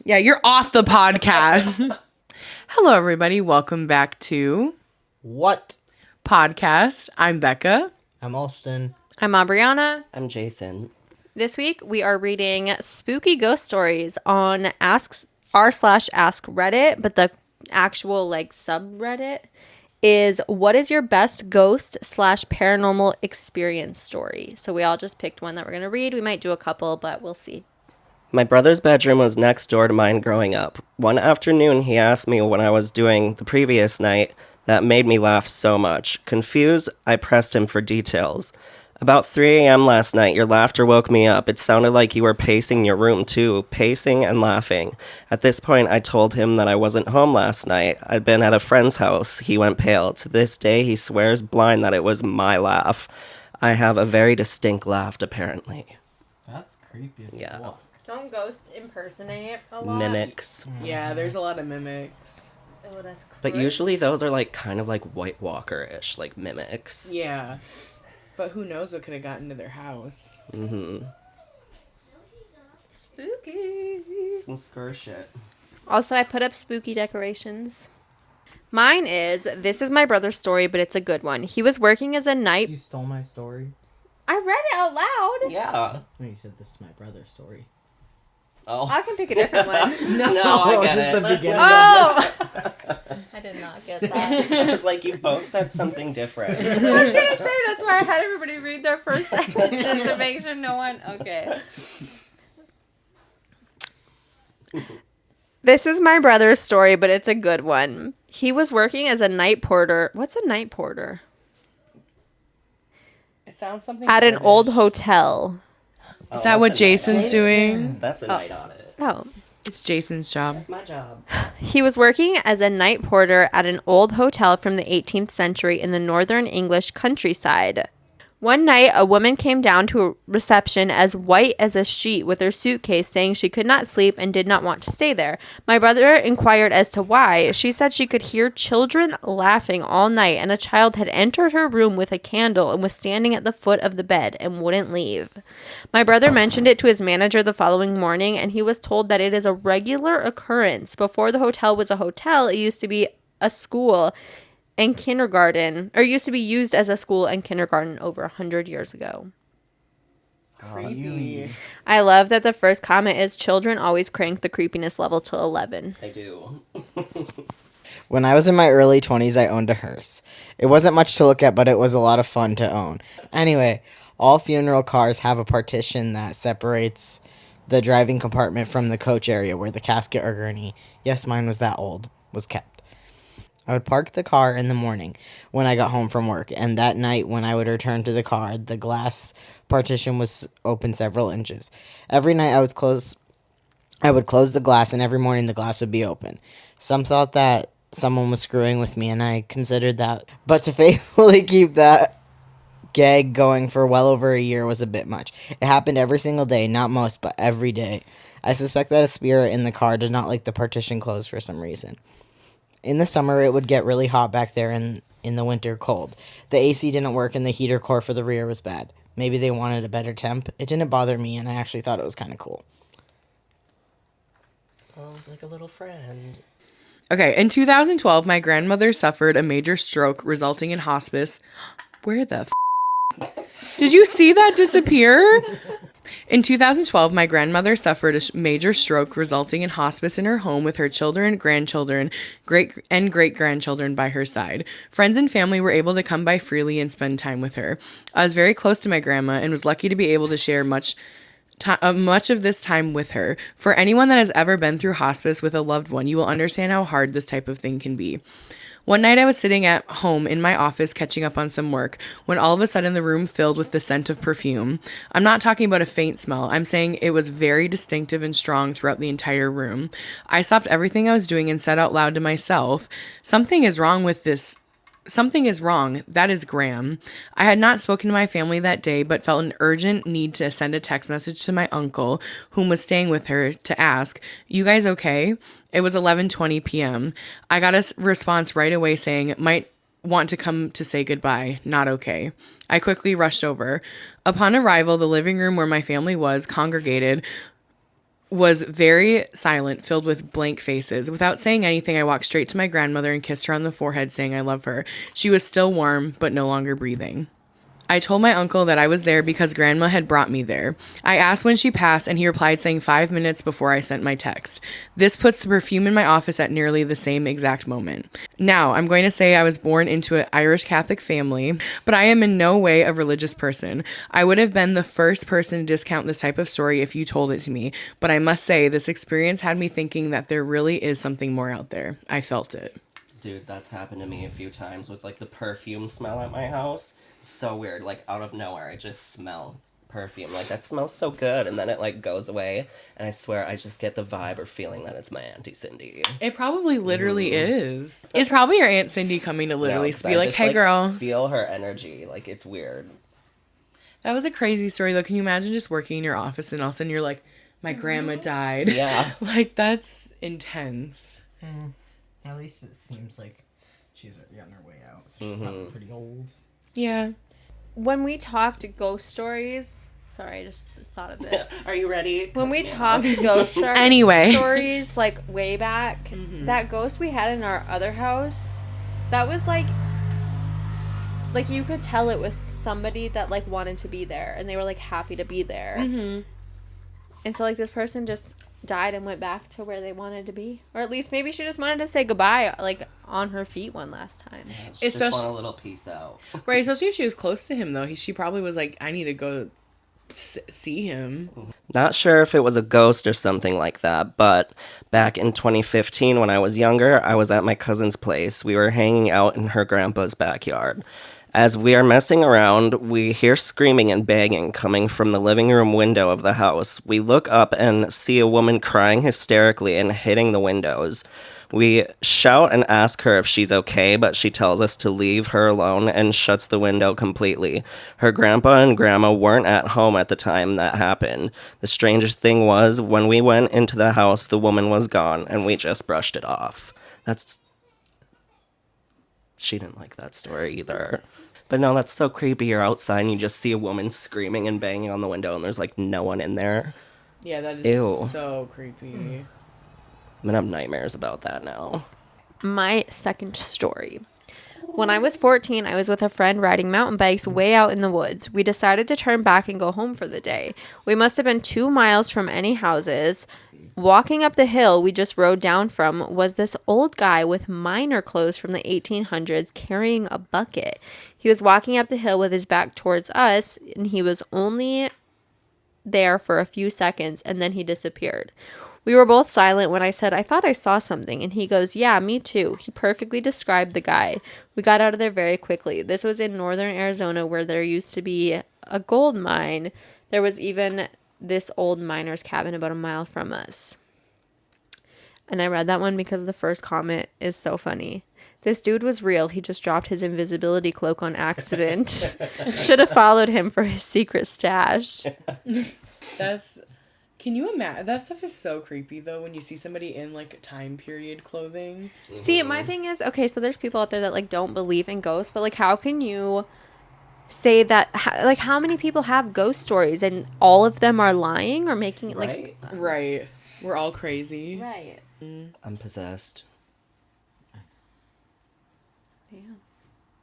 Yeah, you're off the podcast. Hello, everybody. Welcome back to What? Podcast. I'm Becca. I'm Alston. I'm Aubriana. I'm Jason. This week we are reading spooky ghost stories on r/askreddit, but the actual subreddit is what is your best ghost/paranormal experience story. So we all just picked one that we're going to read. We might do a couple, but we'll see. My brother's bedroom was next door to mine growing up. One afternoon, he asked me what I was doing the previous night that made me laugh so much. Confused, I pressed him for details. About 3 a.m. last night, your laughter woke me up. It sounded like you were pacing your room too, pacing and laughing. At this point, I told him that I wasn't home last night. I'd been at a friend's house. He went pale. To this day, he swears blind that it was my laugh. I have a very distinct laugh, apparently. That's creepy as Yeah. fuck. Don't ghosts impersonate a lot? Mimics. Yeah, there's a lot of mimics. Oh, that's But usually those are kind of like White Walker-ish, like mimics. Yeah. But who knows what could have gotten to their house. Mm-hmm. spooky. Some scare shit. Also, I put up spooky decorations. Mine is, this is my brother's story, but it's a good one. He was working as a night... You stole my story? I read it out loud. Yeah. No, you said this is my brother's story. Oh. I can pick a different one. No, I get just it. the beginning. Oh! I did not get that. I was like, you both said something different. I was going to say, that's why I had everybody read their first sentences to make sure no one... Okay. This is my brother's story, but it's a good one. He was working as a night porter. What's a night porter? It sounds something At an British. old hotel. Is that what Jason's doing? That's a night audit. Oh. It's Jason's job. That's my job. He was working as a night porter at an old hotel from the 18th century in the northern English countryside. One night, a woman came down to a reception as white as a sheet with her suitcase, saying she could not sleep and did not want to stay there. My brother inquired as to why. She said she could hear children laughing all night, and a child had entered her room with a candle and was standing at the foot of the bed and wouldn't leave. My brother mentioned it to his manager the following morning, and he was told that it is a regular occurrence. Before the hotel was a hotel, it used to be a school and kindergarten, or used to be used as a school and kindergarten over 100 years ago. Creepy. I love that the first comment is children always crank the creepiness level to 11. I do. When I was in my early 20s, I owned a hearse. It wasn't much to look at, but it was a lot of fun to own. Anyway, all funeral cars have a partition that separates the driving compartment from the coach area where the casket or gurney, yes, mine was that old, was kept. I would park the car in the morning when I got home from work, and that night when I would return to the car, the glass partition was open several inches. Every night I would close the glass, and every morning the glass would be open. Some thought that someone was screwing with me, and I considered that. But to faithfully keep that gag going for well over a year was a bit much. It happened every single day, not most, but every day. I suspect that a spirit in the car did not like the partition closed for some reason. In the summer, it would get really hot back there, and in the winter, cold. The AC didn't work, and the heater core for the rear was bad. Maybe they wanted a better temp. It didn't bother me, and I actually thought it was kind of cool. Oh, it's like a little friend. Okay, in 2012, my grandmother suffered a major stroke resulting in hospice. Where the Did you see that disappear? In 2012, my grandmother suffered a major stroke resulting in hospice in her home with her children, grandchildren, great-grandchildren by her side. Friends and family were able to come by freely and spend time with her. I was very close to my grandma and was lucky to be able to share much of this time with her. For anyone that has ever been through hospice with a loved one, you will understand how hard this type of thing can be. One night I was sitting at home in my office catching up on some work when all of a sudden the room filled with the scent of perfume. I'm not talking about a faint smell. I'm saying it was very distinctive and strong throughout the entire room. I stopped everything I was doing and said out loud to myself, "Something is wrong with this. Something is wrong. That is Graham." I had not spoken to my family that day, but felt an urgent need to send a text message to my uncle, whom was staying with her, to ask, "You guys okay?" It was 11:20 p.m. I got a response right away saying, "Might want to come to say goodbye. Not okay." I quickly rushed over. Upon arrival, the living room where my family was congregated was very silent, filled with blank faces. Without saying anything, I walked straight to my grandmother and kissed her on the forehead, saying I love her. She was still warm, but no longer breathing. I told my uncle that I was there because Grandma had brought me there. I asked when she passed, and he replied saying 5 minutes before I sent my text. This puts the perfume in my office at nearly the same exact moment. Now, I'm going to say I was born into an Irish Catholic family, but I am in no way a religious person. I would have been the first person to discount this type of story if you told it to me, but I must say this experience had me thinking that there really is something more out there. I felt it. Dude, that's happened to me a few times with, like, the perfume smell at my house. So weird. Like, out of nowhere, I just smell perfume. Like, that smells so good. And then it, like, goes away. And I swear, I just get the vibe or feeling that it's my Auntie Cindy. It probably literally is. It's probably your Aunt Cindy coming to literally be like, hey, girl. Feel her energy. Like, it's weird. That was a crazy story, though. Can you imagine just working in your office and all of a sudden you're like, my grandma died? Yeah. Like, that's intense. At least it seems like she's on her way out. So she's probably pretty old. Yeah. When we talked ghost stories, sorry, I just thought of this. Are you ready? When we talked ghost stories, like way back, that ghost we had in our other house, that was like you could tell it was somebody that like wanted to be there, and they were like happy to be there. And so like this person just died and went back to where they wanted to be, or at least maybe she just wanted to say goodbye, like on her feet one last time. Yeah, just want a little peace out. Right, especially if she was close to him, though. She probably was like, I need to go see him. Not sure if it was a ghost or something like that, but back in 2015 when I was younger, I was at my cousin's place. We were hanging out in her grandpa's backyard. As we are messing around, we hear screaming and banging coming from the living room window of the house. We look up and see a woman crying hysterically and hitting the windows. We shout and ask her if she's okay, but she tells us to leave her alone and shuts the window completely. Her grandpa and grandma weren't at home at the time that happened. The strangest thing was, when we went into the house, the woman was gone, and we just brushed it off. She didn't like that story either. But no, that's so creepy. You're outside and you just see a woman screaming and banging on the window and there's like no one in there. Yeah, that is so creepy. I'm gonna have nightmares about that now. My second story. When I was 14, I was with a friend riding mountain bikes way out in the woods. We decided to turn back and go home for the day. We must have been 2 miles from any houses. Walking up the hill we just rode down from was this old guy with miner clothes from the 1800s carrying a bucket. He was walking up the hill with his back towards us, and he was only there for a few seconds, and then he disappeared. We were both silent when I said, I thought I saw something, and he goes, yeah, me too. He perfectly described the guy. We got out of there very quickly. This was in northern Arizona where there used to be a gold mine. There was even this old miner's cabin about a mile from us. And I read that one because the first comment is so funny. This dude was real. He just dropped his invisibility cloak on accident. Should have followed him for his secret stash. Can you imagine? That stuff is so creepy, though, when you see somebody in, like, time period clothing. See, my thing is, okay, so there's people out there that, like, don't believe in ghosts, but, like, how can you say that, like, how many people have ghost stories and all of them are lying or making it, like... Right. We're all crazy. Right. I'm possessed. Damn.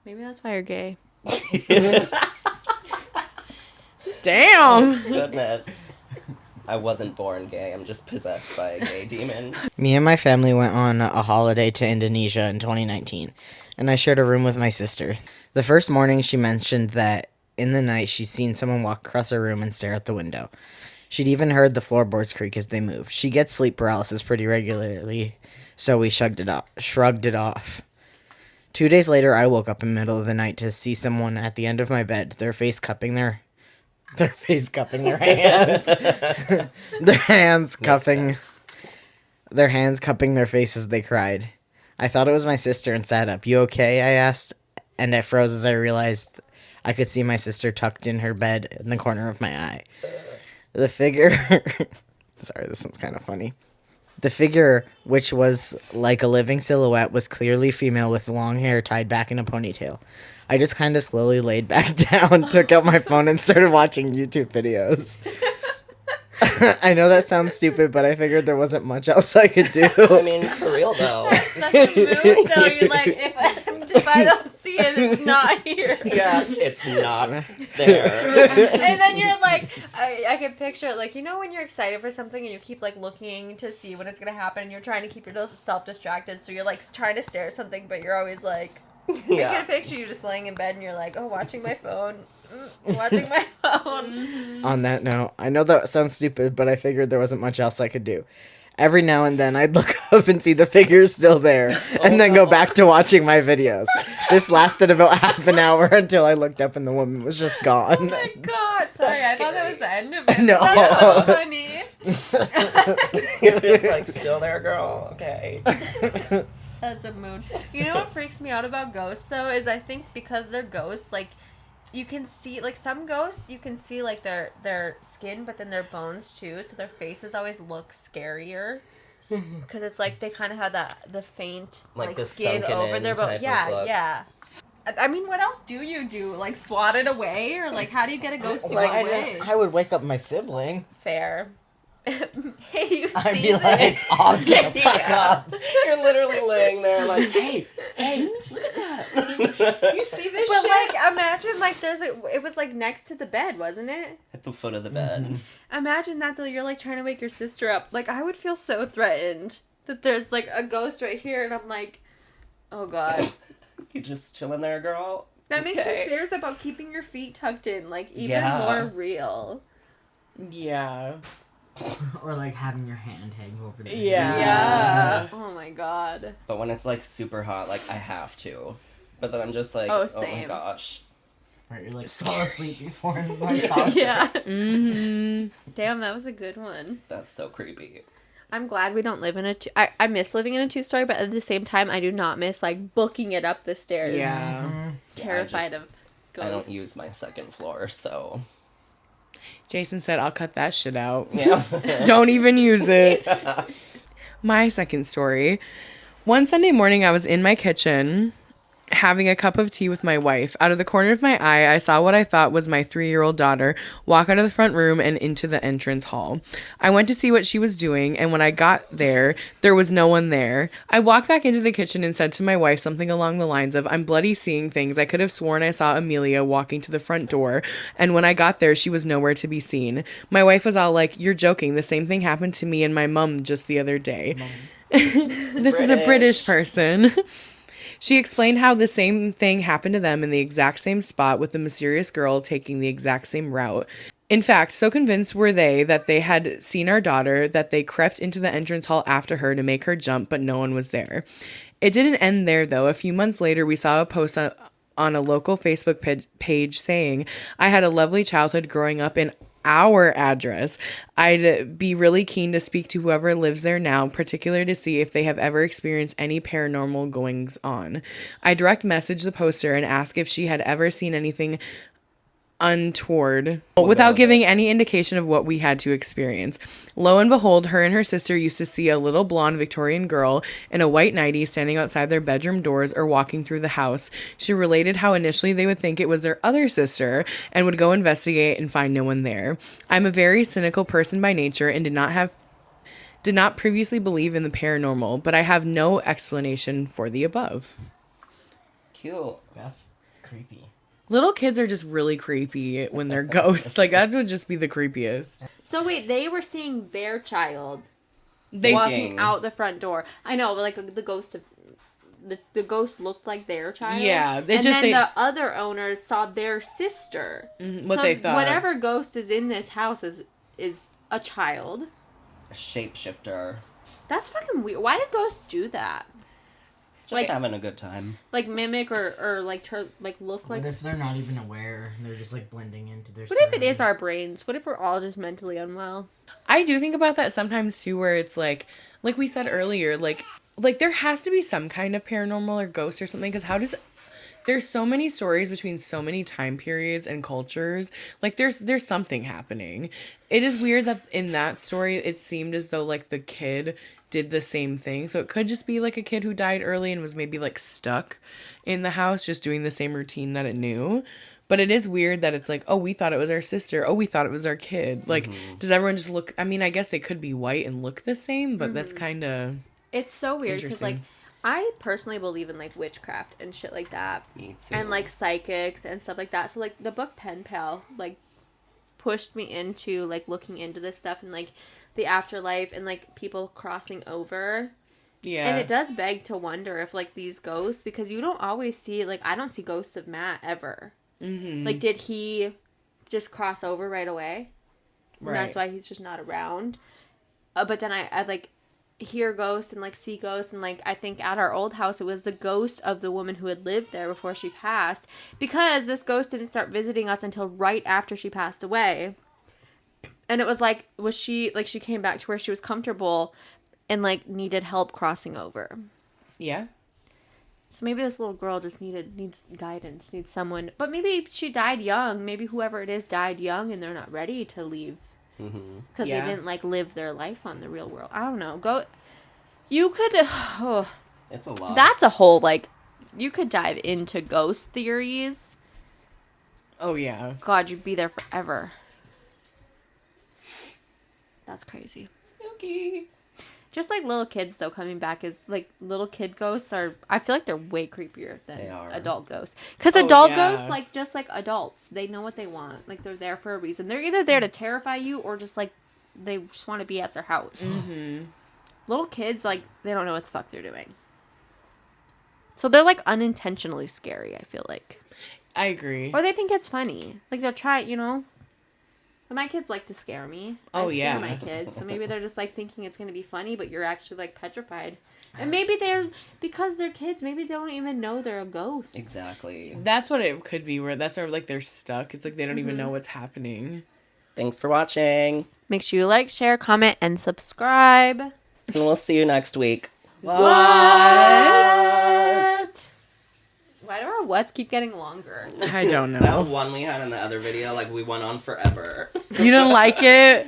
Maybe that's why you're gay. Damn! Goodness. I wasn't born gay. I'm just possessed by a gay demon. Me and my family went on a holiday to Indonesia in 2019, and I shared a room with my sister. The first morning, she mentioned that in the night she'd seen someone walk across her room and stare out the window. She'd even heard the floorboards creak as they moved. She gets sleep paralysis pretty regularly, so we shrugged it off. 2 days later, I woke up in the middle of the night to see someone at the end of my bed, their face cupping their hands. Their hands cupping their face as they cried. I thought it was my sister and sat up. You okay? I asked, and it froze as I realized I could see my sister tucked in her bed in the corner of my eye. The figure... Sorry, this one's kind of funny. The figure, which was like a living silhouette, was clearly female with long hair tied back in a ponytail. I just kind of slowly laid back down, took out my phone, and started watching YouTube videos. I know that sounds stupid, but I figured there wasn't much else I could do. I mean, for real though. Such a mood, though. You're like, if I don't see it, it's not here. Yeah, it's not there. And then you're like, I can picture it, like, you know when you're excited for something and you keep, like, looking to see when it's going to happen, and you're trying to keep yourself distracted, so you're, like, trying to stare at something, but you're always, like, I can picture you just laying in bed and you're like, oh, watching my phone. Watching my phone. On that note, I know that sounds stupid, but I figured there wasn't much else I could do. Every now and then, I'd look up and see the figures still there, and then go back to watching my videos. This lasted about half an hour until I looked up and the woman was just gone. Oh my god, sorry, I thought that was the end of it. No. That's so funny. You're just like, still there, girl? Okay. That's a mood. You know what freaks me out about ghosts, though, is I think because they're ghosts, like, you can see, like, some ghosts, you can see, like, their skin, but then their bones, too, so their faces always look scarier. Because it's, like, they kind of have the faint, like the skin sunken over in their type bone. of Yeah, look. yeah. I mean, what else do you do? Like, swat it away? Or, like, how do you get a ghost to Like, go away? I would wake up my sibling. Fair. Hey, you see I'd be this? like, oh, get the fuck up. You're literally laying there like, hey. You see this shit? Like, imagine, like, it was, like, next to the bed, wasn't it? At the foot of the bed. Imagine that, though. You're, like, trying to wake your sister up. Like, I would feel so threatened that there's, like, a ghost right here, and I'm like, oh, God. You just chilling there, girl? That makes Okay. your fears about keeping your feet tucked in, like, even Yeah. more real. Yeah. Or like having your hand hang over there. Yeah. Oh, my God. But when it's like super hot, like I have to. But then I'm just like, Oh, oh my same. gosh. Right, you're like, fall asleep before my house. Yeah. Mm-hmm. Damn, that was a good one. That's so creepy. I'm glad we don't live in I miss living in a two-story, but at the same time, I do not miss, like, booking it up the stairs. Yeah. Terrified of ghosts. I don't use my second floor, so. Jason said, I'll cut that shit out. Yeah. Don't even use it. My second story. One Sunday morning, I was in my kitchen having a cup of tea with my wife. Out of the corner of my eye, I saw what I thought was my 3-year-old daughter walk out of the front room and into the entrance hall. I went to see what she was doing, and when I got there, there was no one there. I walked back into the kitchen and said to my wife something along the lines of, I'm bloody seeing things. I could have sworn I saw Amelia walking to the front door, and when I got there, she was nowhere to be seen. My wife was all like, you're joking. The same thing happened to me and my mom just the other day. This is a British person. She explained how the same thing happened to them in the exact same spot with the mysterious girl taking the exact same route. In fact, so convinced were they that they had seen our daughter that they crept into the entrance hall after her to make her jump, but no one was there. It didn't end there, though. A few months later, we saw a post on a local Facebook page saying, I had a lovely childhood growing up in our address. I'd be really keen to speak to whoever lives there now, particularly to see if they have ever experienced any paranormal goings on. I direct messaged the poster and asked if she had ever seen anything untoward without giving any indication of what we had to experience. Lo and behold, her and her sister used to see a little blonde Victorian girl in a white nightie standing outside their bedroom doors or walking through the house. She related how initially they would think it was their other sister and would go investigate and find no one there. I'm a very cynical person by nature and did not previously believe in the paranormal, but I have no explanation for the above. Cute. That's creepy. Little kids are just really creepy when they're ghosts. Like, that would just be the creepiest. So wait, they were seeing their child They walking out the front door. I know, but like the ghost of the ghost looked like their child. Yeah, and then the other owners saw their sister. what they thought. Whatever ghost is in this house is a child. A shapeshifter. That's fucking weird. Why did ghosts do that? Just Like- having a good time. Like mimic or like look like. What if they're not even aware? They're just like blending into their What if it is our brains? What if we're all just mentally unwell? I do think about that sometimes too, where it's like we said earlier, like there has to be some kind of paranormal or ghost or something, because there's so many stories between so many time periods and cultures. Like there's something happening. It is weird that in that story it seemed as though like the kid did the same thing. So it could just be like a kid who died early and was maybe like stuck in the house just doing the same routine that it knew. But it is weird that it's like, oh, we thought it was our sister. Oh, we thought it was our kid. Like, does everyone just look? I mean, I guess they could be white and look the same, but that's kind of. It's so weird because, like, Interesting. I personally believe in, like, witchcraft and shit like that. Me too. And, like, psychics and stuff like that. So, like, the book Pen Pal, like, pushed me into, like, looking into this stuff and, like, the afterlife and, like, people crossing over. Yeah. And it does beg to wonder if, like, these ghosts, because you don't always see, like, I don't see ghosts of Matt ever. Mm-hmm. Like, did he just cross over right away? And Right. that's why he's just not around. But then I like, hear ghosts and, like, see ghosts. And, like, I think at our old house, it was the ghost of the woman who had lived there before she passed. Because this ghost didn't start visiting us until right after she passed away. And it was like, she came back to where she was comfortable and, like, needed help crossing over. Yeah. So maybe this little girl just needs guidance, needs someone. But maybe she died young. Maybe whoever it is died young and they're not ready to leave. Because Yeah. they didn't, like, live their life on the real world. I don't know. You could... Oh, It's a lot. that's a whole, like... You could dive into ghost theories. Oh, yeah. God, you'd be there forever. That's crazy. Spooky. Just like little kids, though, coming back is, like, little kid ghosts are... I feel like they're way creepier than They are. adult ghosts. Because Oh, adult yeah. ghosts, like, just like adults, they know what they want. Like, they're there for a reason. They're either there to terrify you or just, like, they just want to be at their house. Mm-hmm. Little kids, like, they don't know what the fuck they're doing. So they're, like, unintentionally scary, I feel like. I agree. Or they think it's funny. Like, they'll try, you know... But my kids like to scare me. Oh, I yeah. scare my kids. So maybe they're just, like, thinking it's going to be funny, but you're actually, like, petrified. And maybe they're... Because they're kids, maybe they don't even know they're a ghost. Exactly. That's what it could be, where that's where, like, they're stuck. It's like they don't even know what's happening. Thanks for watching. Make sure you like, share, comment, and subscribe. And we'll see you next week. What? Why do our whats keep getting longer? I don't That know. one we had in the other video, like, we went on forever. You didn't like it?